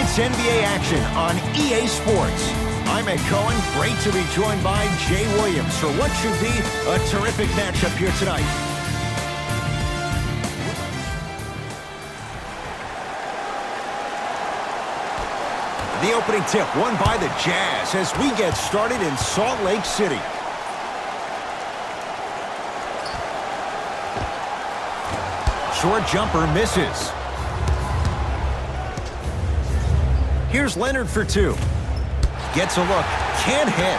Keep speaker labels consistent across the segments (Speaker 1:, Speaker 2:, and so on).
Speaker 1: It's NBA action on EA Sports. I'm Ed Cohen. Great to be joined by Jay Williams for what should be a terrific matchup here tonight. The opening tip won by the Jazz as we get started in Salt Lake City. Short jumper misses. Here's Leonard for two. Gets a look. Can't hit.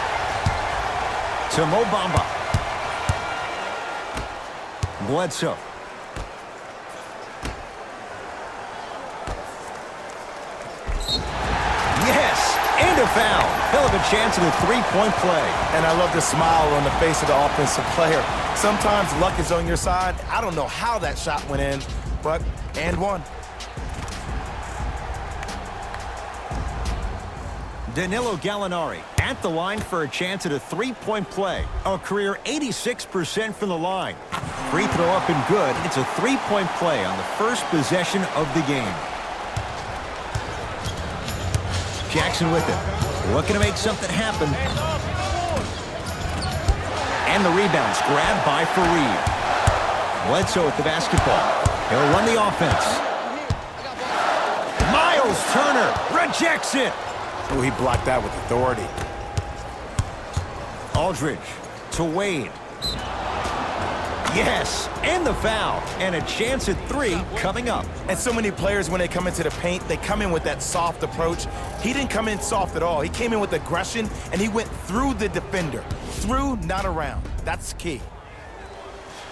Speaker 1: To Mo Bamba. Bledsoe. Yes, and a foul. He'll have a chance at a three-point play.
Speaker 2: And I love the smile on the face of the offensive player. Sometimes luck is on your side. I don't know how that shot went in, but and one.
Speaker 1: Danilo Gallinari at the line for a chance at a three-point play. A career 86% from the line. Free throw up and good. It's a three-point play on the first possession of the game. Jackson with it. Looking to make something happen. And the rebound's grabbed by Fareed. Bledsoe with the basketball. He'll run the offense. Miles Turner rejects it.
Speaker 2: Oh, he blocked that with authority.
Speaker 1: Aldridge to Wade. Yes, and the foul. And a chance at three coming up.
Speaker 2: And so many players, when they come into the paint, they come in with that soft approach. He didn't come in soft at all. He came in with aggression, and he went through the defender. Through, not around. That's key.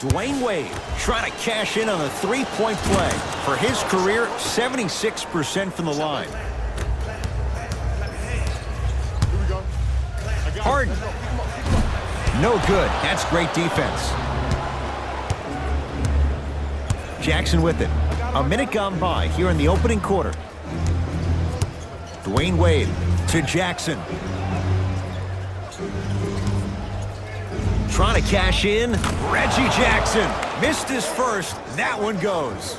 Speaker 1: Dwayne Wade trying to cash in on a three-point play. For his career, 76% from the line. Harden. No good. That's great defense. Jackson with it. A minute gone by here in the opening quarter. Dwayne Wade to Jackson. Trying to cash in. Reggie Jackson missed his first. That one goes.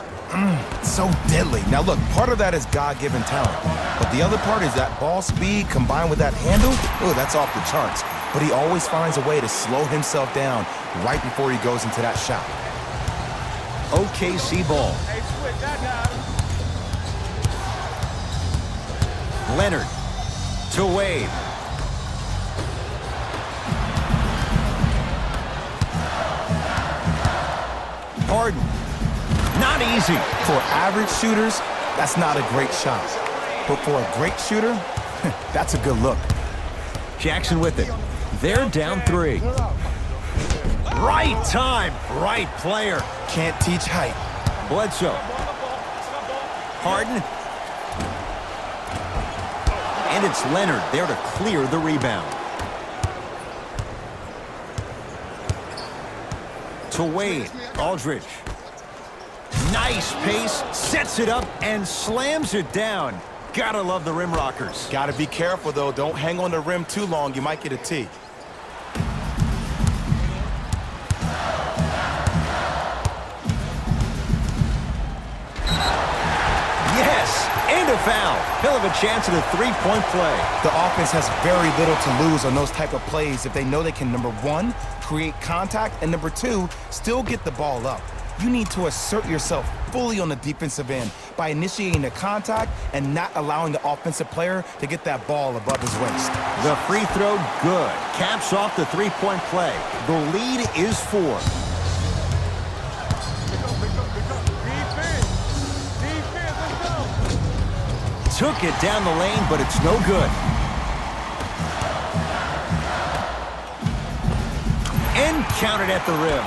Speaker 2: So deadly. Now look, part of that is God-given talent. But the other part is that ball speed combined with that handle. Oh, that's off the charts. But he always finds a way to slow himself down right before he goes into that shot.
Speaker 1: OKC ball. Leonard to Wade. Harden. Not easy.
Speaker 2: For average shooters, that's not a great shot. But for a great shooter, that's a good look.
Speaker 1: Jackson with it. They're down three. Right time, right player.
Speaker 2: Can't teach height.
Speaker 1: Bledsoe. Harden. And it's Leonard there to clear the rebound. To Wade. Aldridge. Nice pace, sets it up, and slams it down. Gotta love the rim rockers.
Speaker 2: Gotta be careful, though. Don't hang on the rim too long. You might get a tee.
Speaker 1: Yes, and a foul. He'll have a chance at a three-point play.
Speaker 2: The offense has very little to lose on those type of plays if they know they can, number one, create contact, and number two, still get the ball up. You need to assert yourself fully on the defensive end by initiating the contact and not allowing the offensive player to get that ball above his waist.
Speaker 1: The free throw, good. Caps off the three-point play. The lead is 4. Took it down the lane, but it's no good. And counted at the rim.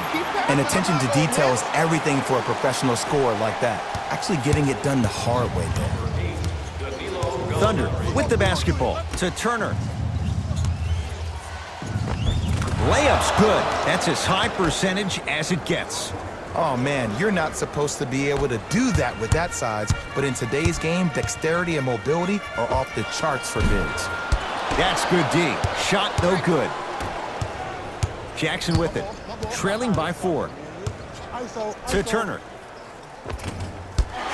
Speaker 2: And attention to detail is everything for a professional scorer like that. Actually getting it done the hard way there.
Speaker 1: Thunder with the basketball to Turner. Layup's good. That's as high percentage as it gets.
Speaker 2: Oh, man, you're not supposed to be able to do that with that size, but in today's game, dexterity and mobility are off the charts for bigs.
Speaker 1: That's good D. Shot no good. Jackson with it. Trailing by 4. To Turner.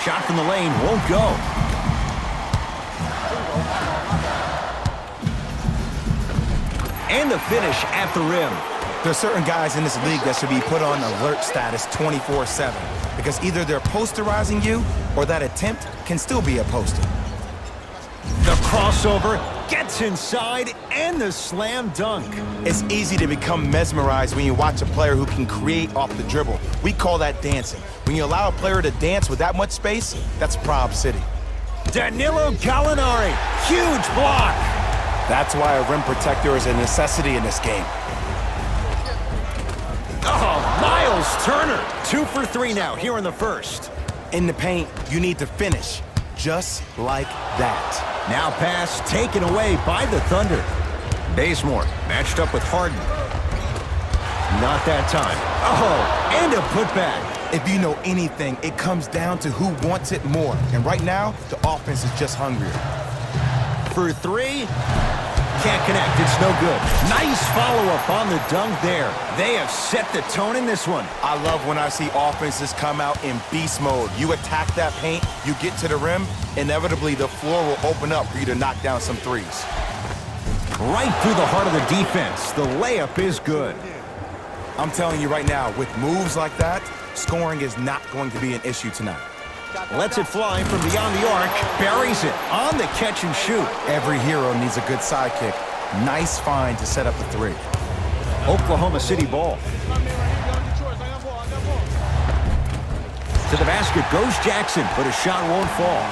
Speaker 1: Shot from the lane won't go. And the finish at the rim.
Speaker 2: There are certain guys in this league that should be put on alert status 24/7 because either they're posterizing you or that attempt can still be a poster.
Speaker 1: The crossover gets inside and the slam dunk.
Speaker 2: It's easy to become mesmerized when you watch a player who can create off the dribble. We call that dancing. When you allow a player to dance with that much space, that's Prob City.
Speaker 1: Danilo Gallinari, huge block.
Speaker 2: That's why a rim protector is a necessity in this game.
Speaker 1: Oh, Miles Turner. 2 for 3 now here in the first.
Speaker 2: In the paint, you need to finish just like that.
Speaker 1: Now pass taken away by the Thunder. Bazemore matched up with Harden. Not that time. Oh, and a putback.
Speaker 2: If you know anything, it comes down to who wants it more. And right now, the offense is just hungrier.
Speaker 1: For 3. Can't connect. It's no good. Nice follow-up on the dunk there. They have set the tone in this one.
Speaker 2: I love when I see offenses come out in beast mode. You attack that paint, you get to the rim, inevitably the floor will open up for you to knock down some threes.
Speaker 1: Right through the heart of the defense. The layup is good.
Speaker 2: I'm telling you right now, with moves like that, scoring is not going to be an issue tonight.
Speaker 1: Lets it fly from beyond the arc. Buries it on the catch and shoot.
Speaker 2: Every hero needs a good sidekick. Nice find to set up the 3.
Speaker 1: Oklahoma City ball. To the basket goes Jackson, but a shot won't fall.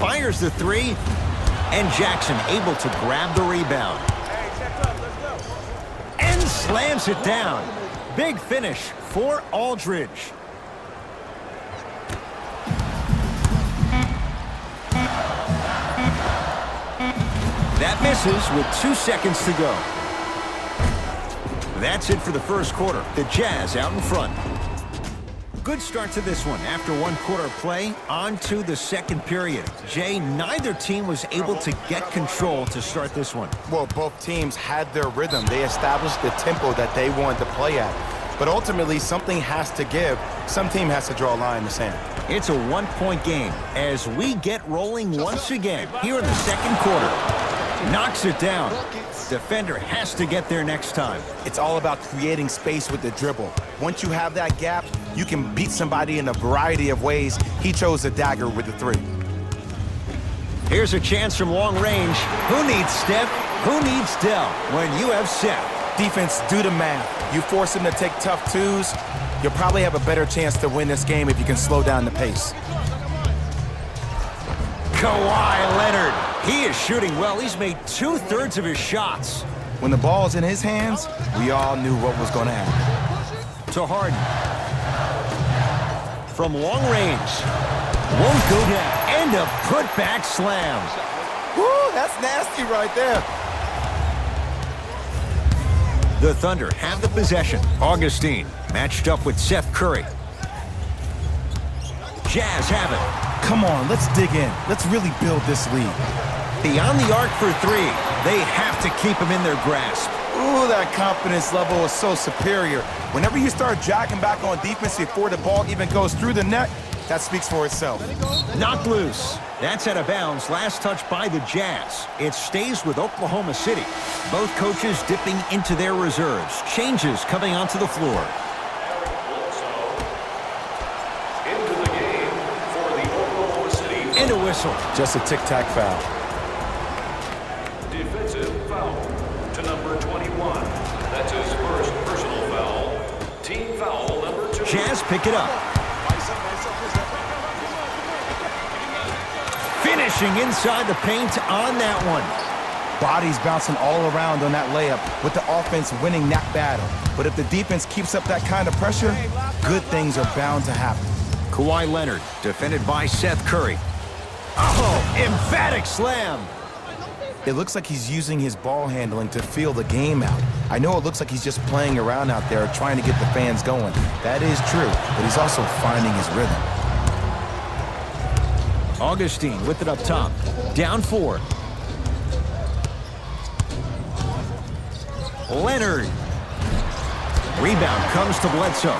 Speaker 1: Fires the 3, and Jackson able to grab the rebound. And slams it down. Big finish for Aldridge. That misses with 2 seconds to go. That's it for the first quarter. The Jazz out in front. Good start to this one. After 1 quarter play, on to the second period. Jay, neither team was able to get control to start this one.
Speaker 2: Well, both teams had their rhythm. They established the tempo that they wanted to play at. But ultimately, something has to give. Some team has to draw a line in the sand.
Speaker 1: It's a 1-point game as we get rolling once again here in the second quarter. Knocks it down. Defender has to get there next time.
Speaker 2: It's all about creating space with the dribble. Once you have that gap, you can beat somebody in a variety of ways. He chose the dagger with the 3.
Speaker 1: Here's a chance from long range. Who needs Steph? Who needs Dell when you have Seth?
Speaker 2: Defense, do the math. You force him to take tough 2s, you'll probably have a better chance to win this game if you can slow down the pace.
Speaker 1: Kawhi Leonard. He is shooting well. He's made 2/3 of his shots.
Speaker 2: When the ball's in his hands, we all knew what was going to happen.
Speaker 1: To Harden. From long range. Won't go down. And a putback slam.
Speaker 2: Woo, that's nasty right there.
Speaker 1: The Thunder have the possession. Augustine matched up with Seth Curry. Jazz have it.
Speaker 2: Come on, let's dig in. Let's really build this lead.
Speaker 1: Beyond the arc for 3. They have to keep him in their grasp.
Speaker 2: Ooh, that confidence level is so superior. Whenever you start jacking back on defense before the ball even goes through the net, that speaks for itself.
Speaker 1: Knocked loose. That's out of bounds. Last touch by the Jazz. It stays with Oklahoma City. Both coaches dipping into their reserves. Changes coming onto the floor.
Speaker 3: Into the game for the Oklahoma City.
Speaker 1: And a whistle.
Speaker 2: Just a tic-tac foul.
Speaker 3: Defensive foul to number 21. That's his first personal foul. Team foul number 2.
Speaker 1: Jazz pick it up. Finishing inside the paint on that one.
Speaker 2: Bodies bouncing all around on that layup with the offense winning that battle. But if the defense keeps up that kind of pressure, good things are bound to happen.
Speaker 1: Kawhi Leonard defended by Seth Curry. Oh, emphatic slam.
Speaker 2: It looks like he's using his ball handling to feel the game out. I know it looks like he's just playing around out there trying to get the fans going. That is true, but he's also finding his rhythm.
Speaker 1: Augustine with it up top. Down 4. Leonard. Rebound comes to Bledsoe.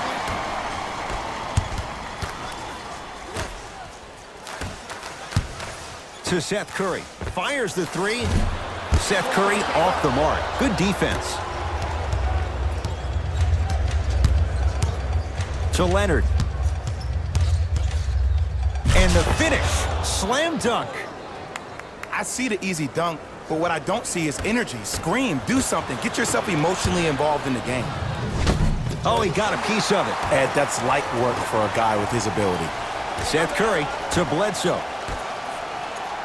Speaker 1: To Seth Curry. Fires the three. Seth Curry off the mark. Good defense. To Leonard. And the finish. Slam dunk.
Speaker 2: I see the easy dunk, but what I don't see is energy. Scream, do something. Get yourself emotionally involved in the game.
Speaker 1: Oh, he got a piece of it.
Speaker 2: Ed, that's light work for a guy with his ability.
Speaker 1: Seth Curry to Bledsoe.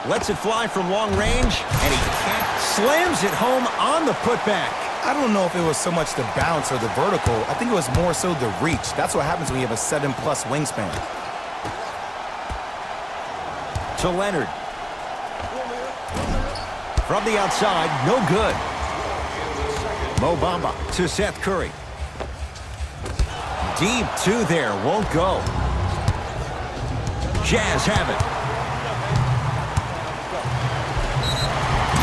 Speaker 1: Lets it fly from long range, and he can't. Slams it home on the putback.
Speaker 2: I don't know if it was so much the bounce or the vertical. I think it was more so the reach. That's what happens when you have a 7+ wingspan.
Speaker 1: To Leonard. From the outside, no good. Mo Bamba to Seth Curry. Deep two there, won't go. Jazz have it.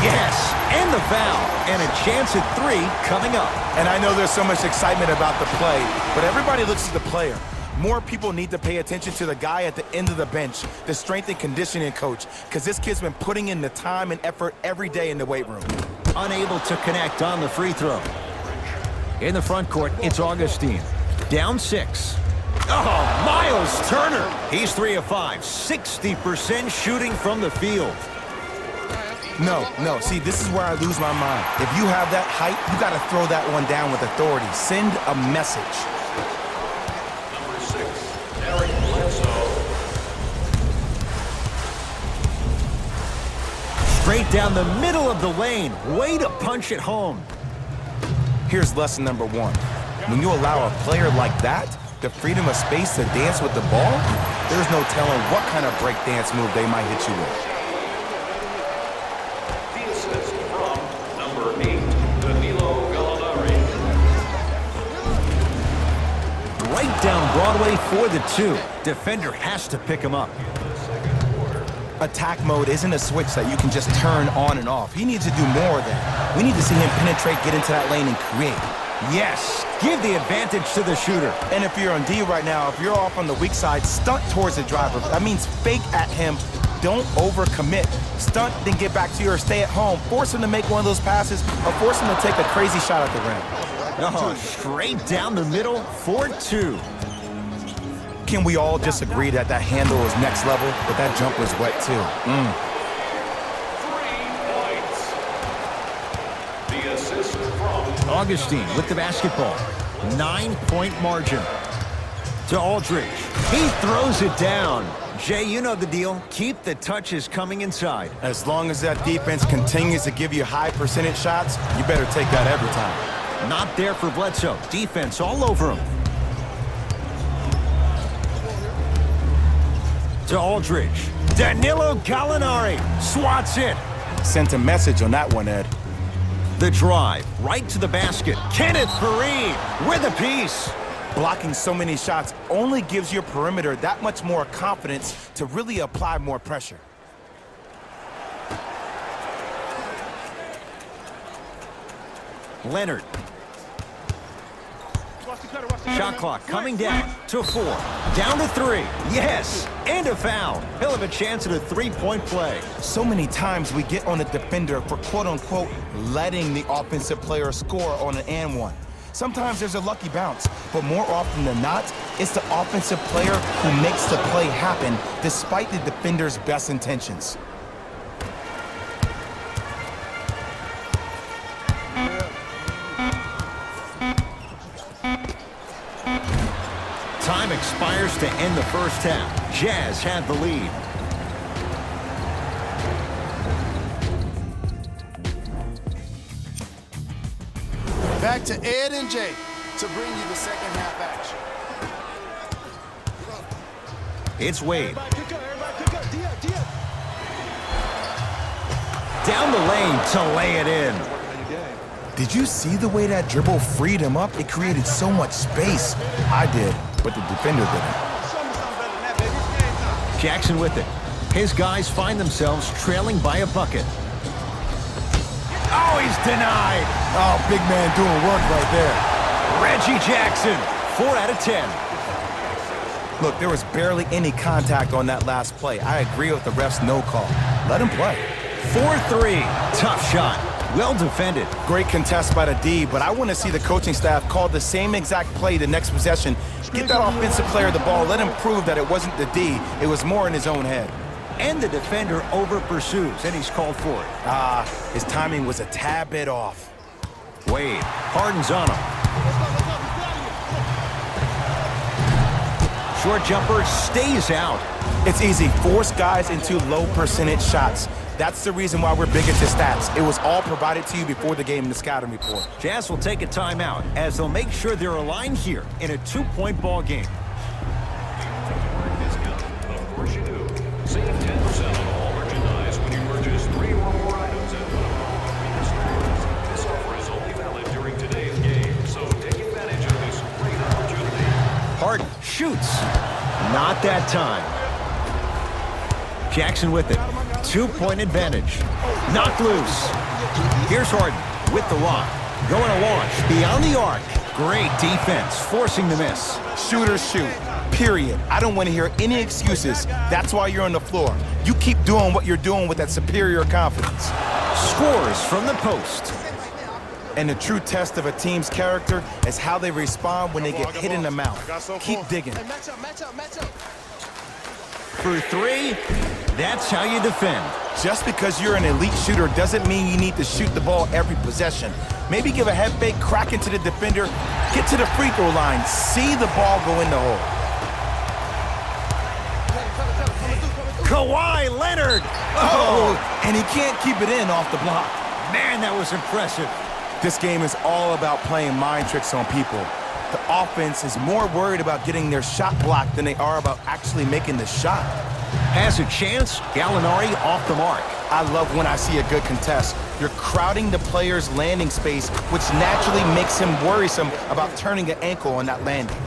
Speaker 1: Yes, and the foul. And a chance at three coming up.
Speaker 2: And I know there's so much excitement about the play, but everybody looks at the player. More people need to pay attention to the guy at the end of the bench, the strength and conditioning coach, because this kid's been putting in the time and effort every day in the weight room.
Speaker 1: Unable to connect on the free throw. In the front court, it's Augustine. Down 6. Oh, Miles Turner. He's 3 of 5. 60% shooting from the field.
Speaker 2: No. See, this is where I lose my mind. If you have that height, you got to throw that one down with authority. Send a message.
Speaker 3: Number 6, Eric Bledsoe.
Speaker 1: Straight down the middle of the lane. Way to punch it home.
Speaker 2: Here's lesson number 1. When you allow a player like that the freedom of space to dance with the ball, there's no telling what kind of break dance move they might hit you with.
Speaker 3: The assist from number 8, Danilo Gallinari.
Speaker 1: Right down Broadway for the 2. Defender has to pick him up.
Speaker 2: Attack mode isn't a switch that you can just turn on and off. He needs to do more of that. We need to see him penetrate, get into that lane, and create.
Speaker 1: Yes, give the advantage to the shooter.
Speaker 2: And if you're on D right now, if you're off on the weak side, stunt towards the driver. That means fake at him. Don't overcommit. Stunt, then get back to your stay at home. Force him to make one of those passes or force him to take a crazy shot at the rim.
Speaker 1: Oh, straight down the middle for 2.
Speaker 2: Can we all just agree that that handle is next level, but that jumper is wet too?
Speaker 3: 3 points. The assist from
Speaker 1: Augustine with the basketball. 9-point margin. To Aldridge. He throws it down. Jay, you know the deal. Keep the touches coming inside.
Speaker 2: As long as that defense continues to give you high percentage shots, you better take that every time.
Speaker 1: Not there for Bledsoe. Defense all over him. To Aldridge. Danilo Gallinari swats it.
Speaker 2: Sent a message on that one, Ed.
Speaker 1: The drive right to the basket. Kenneth Faried with a piece.
Speaker 2: Blocking so many shots only gives your perimeter that much more confidence to really apply more pressure.
Speaker 1: Leonard. Shot clock coming down to 4. Down to 3. Yes, and a foul. He'll have a chance at a 3-point play.
Speaker 2: So many times we get on the defender for quote-unquote letting the offensive player score on an and one. Sometimes there's a lucky bounce, but more often than not, it's the offensive player who makes the play happen despite the defender's best intentions.
Speaker 1: Time expires to end the first half. Jazz had the lead.
Speaker 4: Back to Ed and Jay to bring you the second half action.
Speaker 1: It's Wade. Down the lane to lay it in.
Speaker 2: Did you see the way that dribble freed him up? It created so much space. I did, but the defender didn't.
Speaker 1: Jackson with it. His guys find themselves trailing by a bucket. Oh, he's denied.
Speaker 2: Oh, big man doing work right there.
Speaker 1: Reggie Jackson, 4 out of 10.
Speaker 2: Look, there was barely any contact on that last play. I agree with the ref's no call. Let him play.
Speaker 1: 4-3. Tough shot. Well defended.
Speaker 2: Great contest by the D, but I want to see the coaching staff call the same exact play the next possession. Get that offensive player the ball. Let him prove that it wasn't the D. It was more in his own head.
Speaker 1: And the defender over-pursues, and he's called for it.
Speaker 2: His timing was a tad bit off.
Speaker 1: Wade, Harden's on him. Short jumper stays out.
Speaker 2: It's easy. Force guys into low percentage shots. That's the reason why we're big into stats. It was all provided to you before the game in the scouting report.
Speaker 1: Jazz will take a timeout as they'll make sure they're aligned here in a 2-point ball game.
Speaker 3: Of course you do. Save 10% on all merchandise when you purchase 3 or more items at one of our convenience stores. This offer is only valid during today's game, so take advantage of this great opportunity.
Speaker 1: Harden shoots. Not that time. Jackson with it. 2-point advantage. Knocked loose. Here's Harden with the lock. Going to launch beyond the arc. Great defense, forcing the miss.
Speaker 2: Shooters shoot. Period. I don't want to hear any excuses. That's why you're on the floor. You keep doing what you're doing with that superior confidence.
Speaker 1: Scores from the post.
Speaker 2: And the true test of a team's character is how they respond when they get hit in the mouth. Keep digging.
Speaker 1: For 3, that's how you defend.
Speaker 2: Just because you're an elite shooter doesn't mean you need to shoot the ball every possession. Maybe give a head fake, crack into the defender, get to the free throw line, see the ball go in the hole.
Speaker 1: Kawhi Leonard.
Speaker 2: Oh, and he can't keep it in off the block.
Speaker 1: Man, that was impressive.
Speaker 2: This game is all about playing mind tricks on people. The offense is more worried about getting their shot blocked than they are about actually making the shot.
Speaker 1: Has a chance. Gallinari off the mark.
Speaker 2: I love when I see a good contest. You're crowding the player's landing space, which naturally makes him worrisome about turning an ankle on that landing.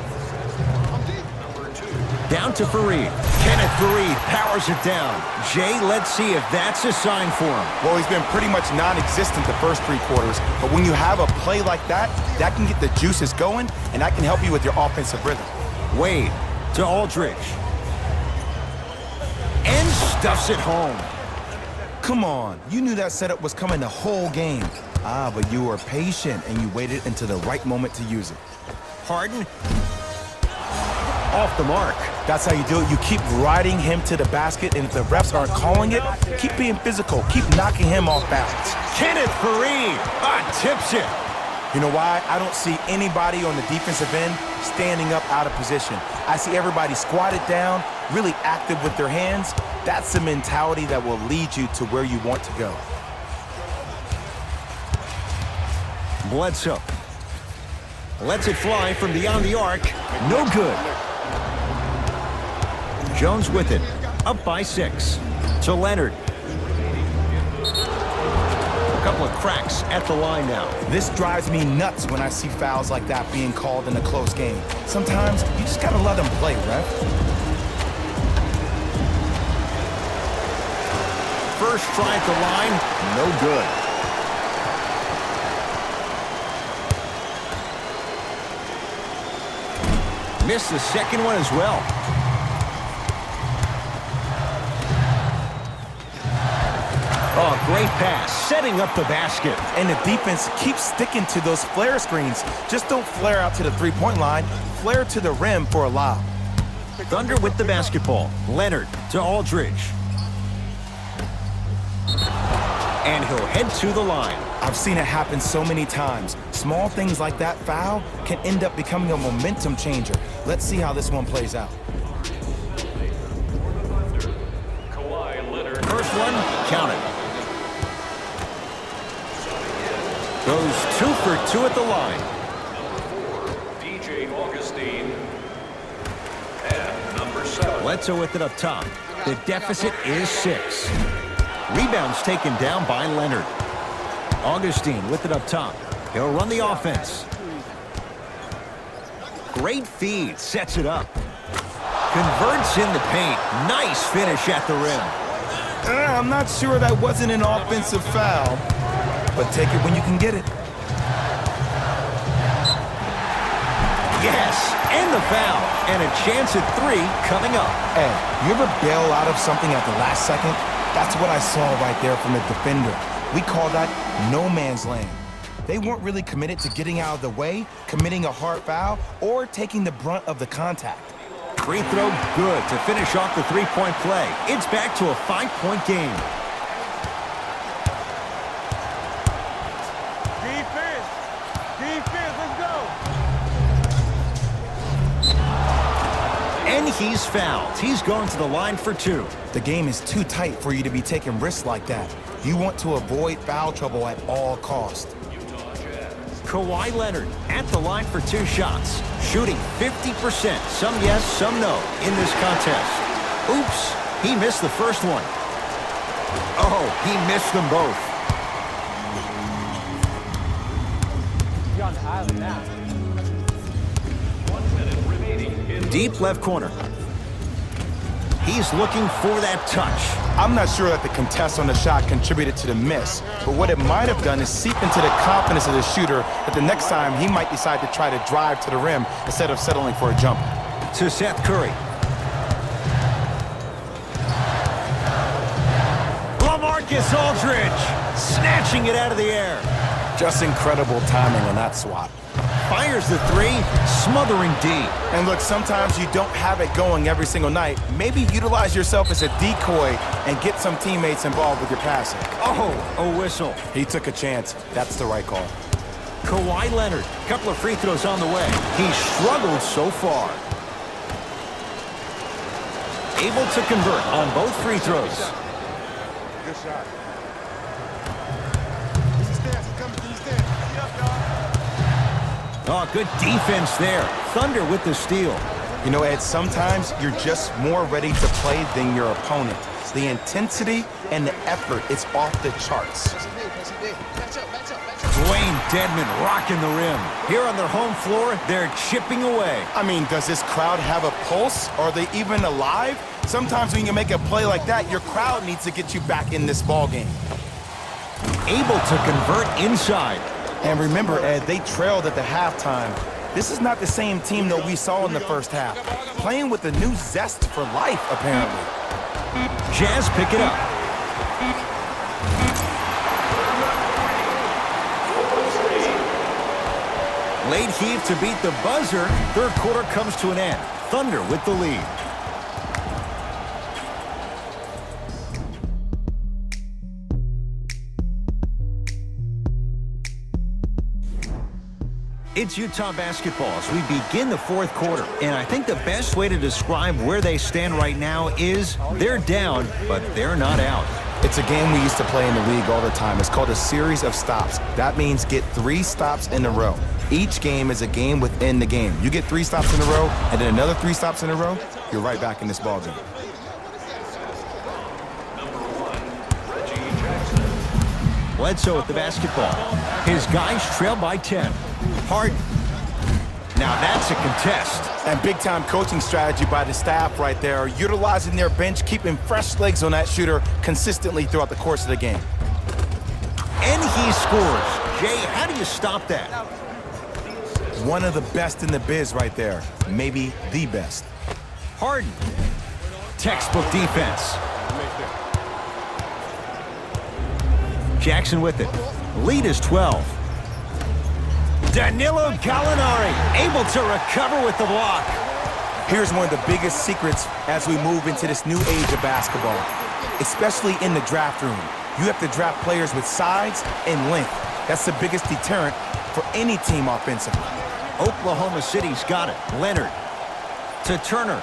Speaker 1: Down to Fareed. Kenneth Fareed powers it down. Jay, let's see if that's a sign for him.
Speaker 2: Well, he's been pretty much non-existent the first 3 quarters, but when you have a play like that, that can get the juices going, and that can help you with your offensive rhythm.
Speaker 1: Wade to Aldridge. And stuffs it home.
Speaker 2: Come on, you knew that setup was coming the whole game. But you were patient, and you waited until the right moment to use it.
Speaker 1: Harden. Off the mark.
Speaker 2: That's how you do it. You keep riding him to the basket, and if the refs aren't calling it, keep being physical. Keep knocking him off balance.
Speaker 1: Kenneth Fareed tips it.
Speaker 2: You know why? I don't see anybody on the defensive end standing up out of position. I see everybody squatted down, really active with their hands. That's the mentality that will lead you to where you want to go.
Speaker 1: Bledsoe lets it fly from beyond the arc. No good. Jones with it. Up by 6. To Leonard. A couple of cracks at the line now.
Speaker 2: This drives me nuts when I see fouls like that being called in a close game. Sometimes you just gotta let them play, ref.
Speaker 1: First try at the line, no good. Missed the second one as well. Oh, great pass, setting up the basket.
Speaker 2: And the defense keeps sticking to those flare screens. Just don't flare out to the three-point line. Flare to the rim for a lob.
Speaker 1: Thunder with the basketball. Leonard to Aldridge. And he'll head to the line.
Speaker 2: I've seen it happen so many times. Small things like that foul can end up becoming a momentum changer. Let's see how this one plays out.
Speaker 3: Kawhi Leonard.
Speaker 1: First one, count it. Goes 2 for 2 at the line.
Speaker 3: Number 4, DJ Augustine. And number 7.
Speaker 1: Bledsoe with it up top. The deficit is 6. Rebounds taken down by Leonard. Augustine with it up top. He'll run the offense. Great feed, sets it up. Converts in the paint. Nice finish at the rim.
Speaker 2: I'm not sure that wasn't an offensive foul, but take it when you can get it.
Speaker 1: Yes, and the foul. And a chance at 3 coming up.
Speaker 2: Hey, you ever bail out of something at the last second? That's what I saw right there from the defender. We call that no man's land. They weren't really committed to getting out of the way, committing a hard foul, or taking the brunt of the contact.
Speaker 1: Free throw good to finish off the three-point play. It's back to a 5-point game.
Speaker 5: Defense, let's go.
Speaker 1: And he's fouled. He's going to the line for 2.
Speaker 2: The game is too tight for you to be taking risks like that. You want to avoid foul trouble at all costs.
Speaker 1: Kawhi Leonard at the line for 2 shots, shooting 50%, some yes, some no, in this contest. Oops, he missed the first one. Oh, he missed them both.
Speaker 5: You're on the island now.
Speaker 3: 1 minute remaining in
Speaker 1: Deep left corner. He's looking for that touch.
Speaker 2: I'm not sure that the contest on the shot contributed to the miss, but what it might have done is seep into the confidence of the shooter that the next time he might decide to try to drive to the rim instead of settling for a jumper.
Speaker 1: To Seth Curry. LaMarcus Aldridge snatching it out of the air.
Speaker 2: Just incredible timing on that swat.
Speaker 1: Fires the 3, smothering D.
Speaker 2: And look, sometimes you don't have it going every single night. Maybe utilize yourself as a decoy and get some teammates involved with your passing.
Speaker 1: Oh, a whistle.
Speaker 2: He took a chance. That's the right call.
Speaker 1: Kawhi Leonard, couple of free throws on the way. He struggled so far. Able to convert on both free throws.
Speaker 5: Good shot.
Speaker 1: Oh, good defense there. Thunder with the steal.
Speaker 2: You know, Ed, sometimes you're just more ready to play than your opponent. The intensity and the effort is off the charts.
Speaker 1: Dwayne Dedmon rocking the rim. Here on their home floor, they're chipping away.
Speaker 2: I mean, does this crowd have a pulse? Are they even alive? Sometimes when you make a play like that, your crowd needs to get you back in this ball game.
Speaker 1: Able to convert inside.
Speaker 2: And remember, Ed, they trailed at the halftime. This is not the same team that we saw in the first half. Playing with a new zest for life, apparently.
Speaker 1: Jazz pick it up. Late heave to beat the buzzer. Third quarter comes to an end. Thunder with the lead. It's Utah basketball as we begin the fourth quarter. And I think the best way to describe where they stand right now is they're down, but they're not out.
Speaker 2: It's a game we used to play in the league all the time. It's called a series of stops. That means get 3 stops in a row. Each game is a game within the game. You get 3 stops in a row, and then another 3 stops in a row, you're right back in this ballgame.
Speaker 1: Bledsoe with the basketball. His guys trail by 10. Harden. Now that's a contest.
Speaker 2: And big-time coaching strategy by the staff right there, utilizing their bench, keeping fresh legs on that shooter consistently throughout the course of the game.
Speaker 1: And he scores. Jay, how do you stop that?
Speaker 2: One of the best in the biz right there. Maybe the best.
Speaker 1: Harden. Textbook defense. Jackson with it. Lead is 12. Danilo Gallinari able to recover with the block.
Speaker 2: Here's one of the biggest secrets as we move into this new age of basketball, especially in the draft room. You have to draft players with size and length. That's the biggest deterrent for any team offensively.
Speaker 1: Oklahoma City's got it. Leonard to Turner.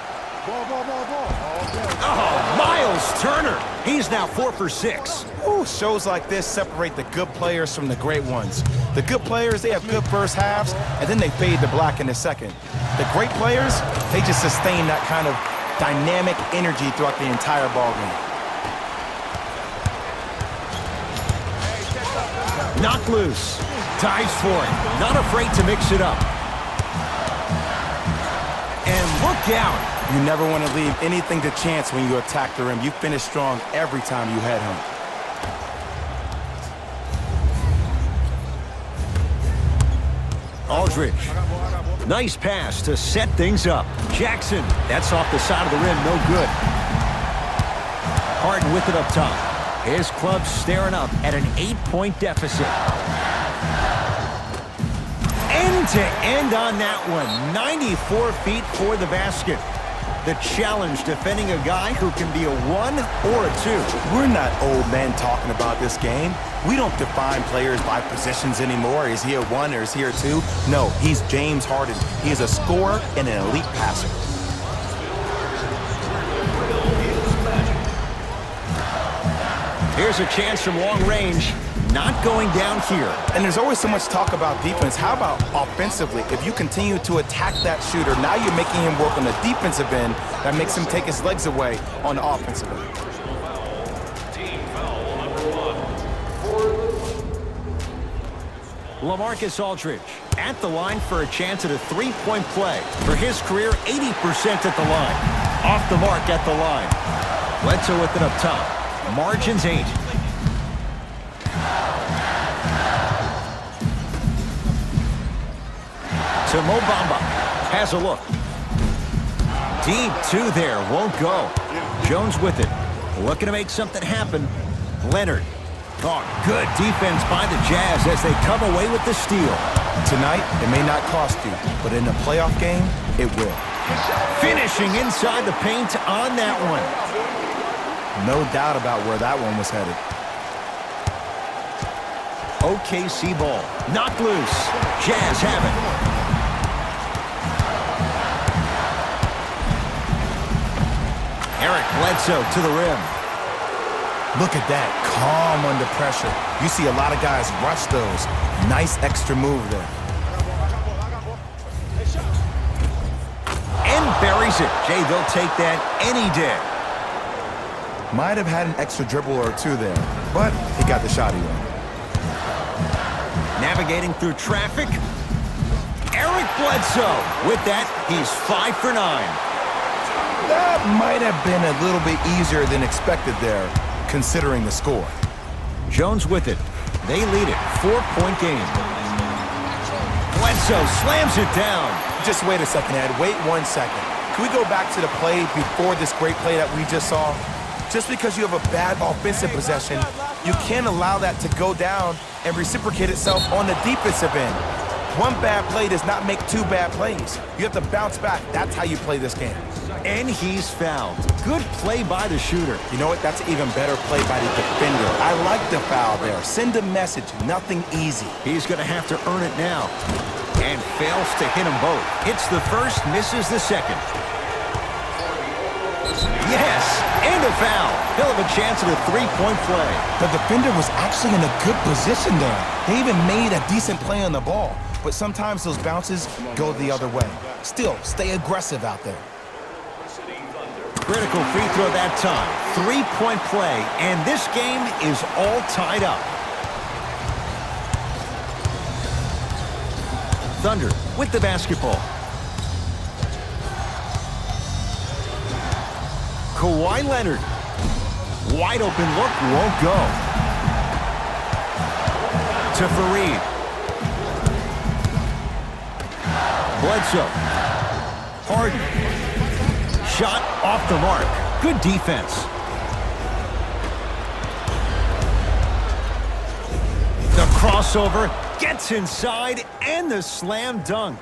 Speaker 1: Oh, Miles Turner. He's now 4 for 6.
Speaker 2: Ooh, shows like this separate the good players from the great ones. The good players, they have good first halves, and then they fade to black in the second. The great players, they just sustain that kind of dynamic energy throughout the entire ballgame.
Speaker 1: Knocked loose. Dives for it. Not afraid to mix it up. And look out.
Speaker 2: You never want to leave anything to chance when you attack the rim. You finish strong every time you head home.
Speaker 1: Aldridge. Nice pass to set things up. Jackson. That's off the side of the rim. No good. Harden with it up top. His club staring up at an 8-point deficit. End to end on that one. 94 feet for the basket. The challenge defending a guy who can be a 1 or a 2.
Speaker 2: We're not old men talking about this game. We don't define players by positions anymore. Is he a 1 or is he a 2? No, he's James Harden. He is a scorer and an elite passer.
Speaker 1: Here's a chance from long range. Not going down here.
Speaker 2: And there's always so much talk about defense. How about offensively? If you continue to attack that shooter, now you're making him work on the defensive end. That makes him take his legs away on the offensive end.
Speaker 3: Team foul number 1.
Speaker 1: LaMarcus Aldridge at the line for a chance at a 3-point play. For his career, 80% at the line. Off the mark at the line. Bledsoe with it up top. Margins 8. To Mo Bamba. Has a look. Deep 2 there. Won't go. Jones with it. Looking to make something happen. Leonard. Oh, good defense by the Jazz as they come away with the steal.
Speaker 2: Tonight, it may not cost you, but in a playoff game, it will.
Speaker 1: Finishing inside the paint on that one.
Speaker 2: No doubt about where that one was headed.
Speaker 1: OKC ball. Knocked loose. Jazz have it. Eric Bledsoe to the rim.
Speaker 2: Look at that, calm under pressure. You see a lot of guys rush those. Nice extra move there.
Speaker 1: And buries it. Jay, they'll take that any day.
Speaker 2: Might have had an extra dribble or 2 there, but he got the shot he wanted.
Speaker 1: Navigating through traffic. Eric Bledsoe. With that, he's 5 for 9.
Speaker 2: That might have been a little bit easier than expected there, considering the score.
Speaker 1: Jones with it. They lead it. 4-point game. Bledsoe slams it down.
Speaker 2: Just wait a second, Ed. Wait 1 second. Can we go back to the play before this great play that we just saw? Just because you have a bad offensive possession, you can't allow that to go down and reciprocate itself on the defensive end. 1 bad play does not make 2 bad plays. You have to bounce back. That's how you play this game.
Speaker 1: And he's fouled. Good play by the shooter.
Speaker 2: You know what? That's an even better play by the defender. I like the foul there. Send a message. Nothing easy.
Speaker 1: He's going to have to earn it now. And fails to hit them both. Hits the first, misses the second. Yes, and a foul. He'll have a chance at a 3-point play.
Speaker 2: The defender was actually in a good position there. They even made a decent play on the ball. But sometimes those bounces go the other way. Still, stay aggressive out there.
Speaker 1: Critical free throw that time. 3-point play, and this game is all tied up. Thunder with the basketball. Kawhi Leonard. Wide open look, won't go. To Fareed. Bledsoe. Harden. Shot off the mark. Good defense. The crossover gets inside and the slam dunk.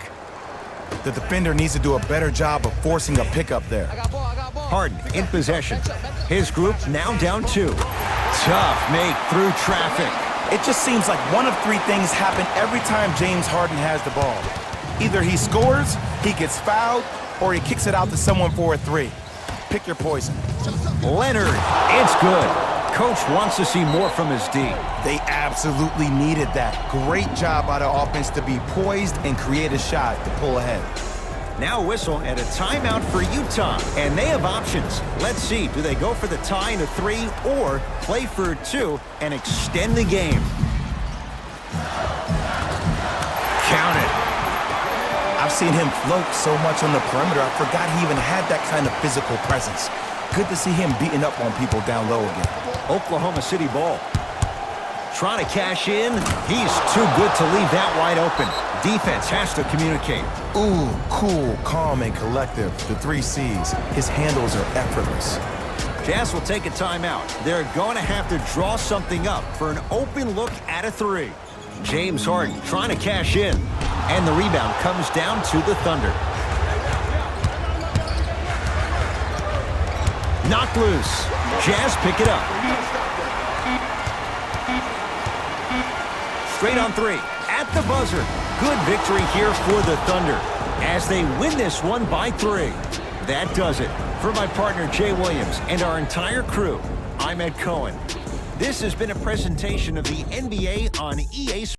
Speaker 2: The defender needs to do a better job of forcing a pickup there.
Speaker 1: Harden in possession. His group now down 2. Tough make through traffic.
Speaker 2: It just seems like one of 3 things happen every time James Harden has the ball. Either he scores, he gets fouled, or he kicks it out to someone for a 3. Pick your poison.
Speaker 1: Leonard, it's good. Coach wants to see more from his D.
Speaker 2: They absolutely needed that. Great job by the offense to be poised and create a shot to pull ahead.
Speaker 1: Now whistle and a timeout for Utah, and they have options. Let's see, do they go for the tie in a 3 or play for a 2 and extend the game? Count it.
Speaker 2: I've seen him float so much on the perimeter, I forgot he even had that kind of physical presence. Good to see him beating up on people down low again.
Speaker 1: Oklahoma City ball. Trying to cash in. He's too good to leave that wide open. Defense has to communicate.
Speaker 2: Ooh, cool, calm, and collective. The 3 C's. His handles are effortless.
Speaker 1: Jazz will take a timeout. They're going to have to draw something up for an open look at a three. James Harden trying to cash in. And the rebound comes down to the Thunder. Knocked loose. Jazz pick it up. Straight on three. At the buzzer. Good victory here for the Thunder as they win this one by 3. That does it. For my partner Jay Williams and our entire crew, I'm Ed Cohen. This has been a presentation of the NBA on EA Sports.